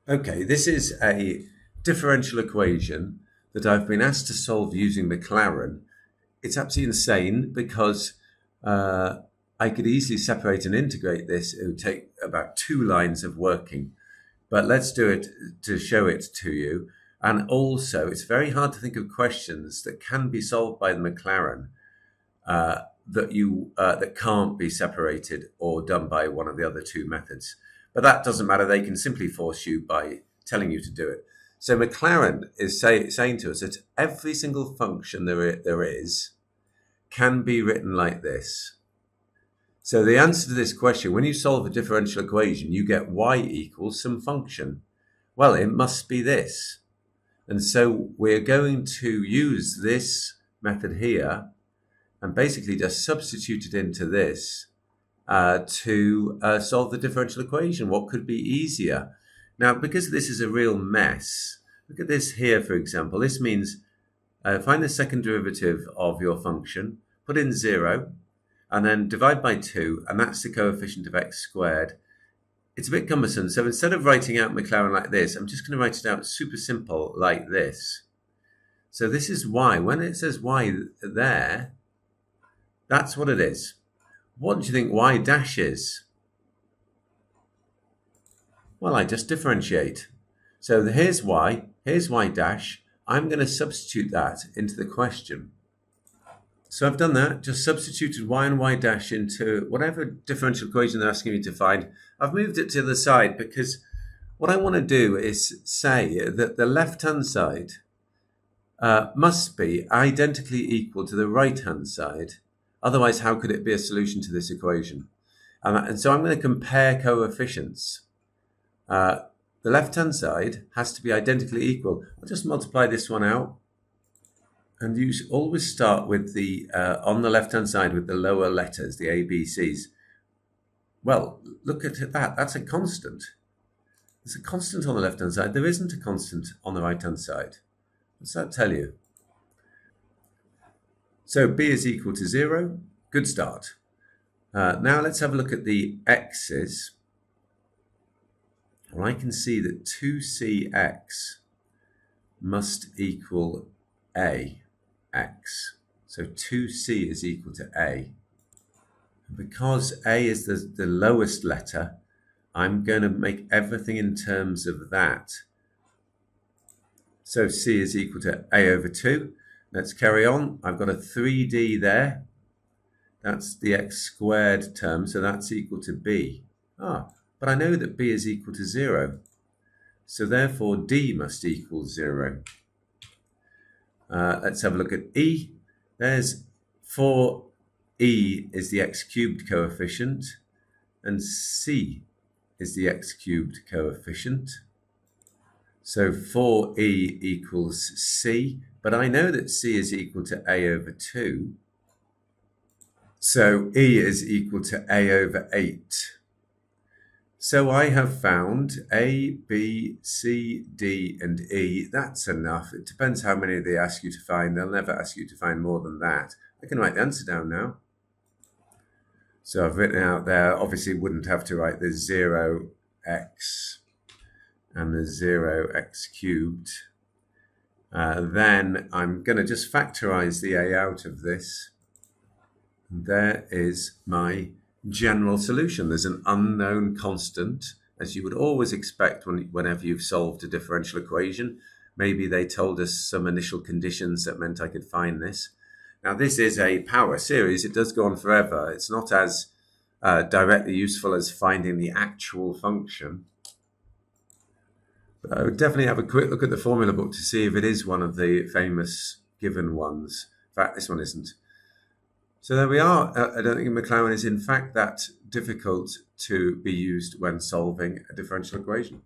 Okay, this is a differential equation that I've been asked to solve using Maclaurin. It's absolutely insane because uh, I could easily separate and integrate this. It would take about 2 lines of working, but let's do it to show it to you. And also, it's very hard to think of questions that can be solved by the Maclaurin that can't be separated or done by one of the other two methods. But that doesn't matter. They can simply force you by telling you to do it. So Maclaurin is saying to us that every single function there is can be written like this. So the answer to this question, when you solve a differential equation, you get y equals some function. Well, it must be this. And so we're going to use this method here and basically just substitute it into this to solve the differential equation. What could be easier? Now, because this is a real mess, look at this here, for example. This means find the second derivative of your function, put in 0, and then divide by 2, and that's the coefficient of x squared. It's a bit cumbersome, so instead of writing out Maclaurin like this, I'm just going to write it out super simple like this. So this is y. When it says y there, that's what it is. What do you think y dash is? Well, I just differentiate. So here's y dash. I'm going to substitute that into the question. So I've done that, just substituted y and y dash into whatever differential equation they're asking me to find. I've moved it to the side because what I want to do is say that the left-hand side must be identically equal to the right-hand side. Otherwise, how could it be a solution to this equation? And so I'm going to compare coefficients. The left-hand side has to be identically equal. I'll just multiply this one out. And you always start with the, on the left-hand side with the lower letters, the A, B, C's. Well, look at that. That's a constant. There's a constant on the left-hand side. There isn't a constant on the right-hand side. What's that tell you? So B is equal to 0. Good start. Now let's have a look at the x's. Well, I can see that 2cx must equal ax. So 2c is equal to a. And because a is the lowest letter, I'm going to make everything in terms of that. So c is equal to a over 2. Let's carry on. I've got a 3d there. That's the x squared term, so that's equal to b. But I know that b is equal to 0. So therefore d must equal 0. Let's have a look at e. There's 4e is the x cubed coefficient, and c is the x cubed coefficient. So 4e equals c, but I know that c is equal to a over 2. So e is equal to a over 8. So I have found A, B, C, D, and E. That's enough. It depends how many they ask you to find. They'll never ask you to find more than that. I can write the answer down now. So I've written out there, obviously wouldn't have to write the 0x and the 0x cubed. Then I'm going to just factorize the A out of this. There is my general solution. There's an unknown constant, as you would always expect whenever you've solved a differential equation. Maybe they told us some initial conditions that meant I could find this. Now, this is a power series. It does go on forever. It's not as directly useful as finding the actual function. But I would definitely have a quick look at the formula book to see if it is one of the famous given ones. In fact, this one isn't. So there we are. I don't think Maclaurin is in fact that difficult to be used when solving a differential equation.